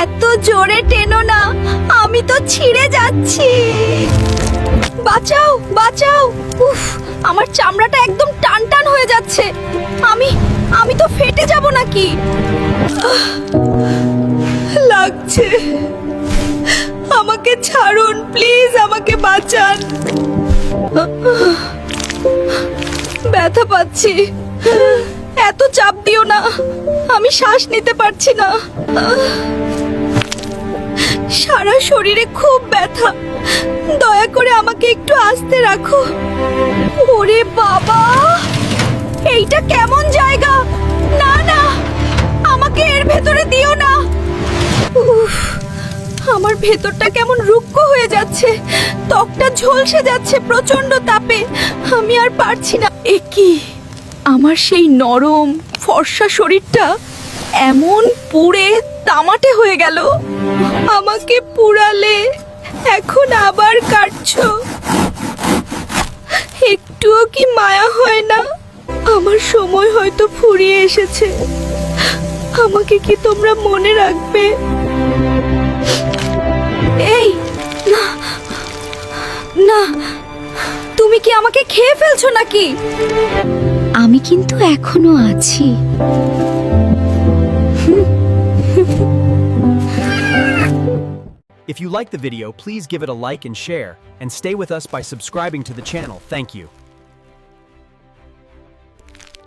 এত জোরে টেনো না, আমি তো ছিঁড়ে যাচ্ছি। বাঁচাও বাঁচাও। উফ, আমার চামড়াটা একদম টান টান হয়ে যাচ্ছে। আমি তো ফেটে যাব নাকি? লাগছে। আমাকে ছাড়ুন প্লিজ, আমাকে বাঁচান। ব্যথা পাচ্ছি। এত চাপ দিও না, আমি শ্বাস নিতে পারছি না। সারা শরীরে খুব ব্যথা, দয়া করে আমাকে একটু আস্তে রাখো। ওরে বাবা, এইটা কেমন জায়গা? না না, আমাকে এর ভেতরে দিও না। উফ, আমার ভেতরটা কেমন রুক্ষ হয়ে যাচ্ছে, ত্বকটা ঝলসে যাচ্ছে প্রচন্ড তাপে। আমি আর পারছি না। এ কি, আমার সেই নরম ফর্সা শরীরটা এমন পুড়ে তামাটে হয়ে গেল। আমাকে পুড়ালে এখন আবার কাটছো। একটুও কি মায়া হয় না? আমার সময় হয়তো ফুরিয়ে এসেছে। আমাকে কি তোমরা মনে রাখবে? এই না না, তুমি কি আমাকে খেয়ে ফেলছো নাকি? আমি কিন্তু এখনো আছি। If you like the video, please give it a like and share, and stay with us by subscribing to the channel. Thank you.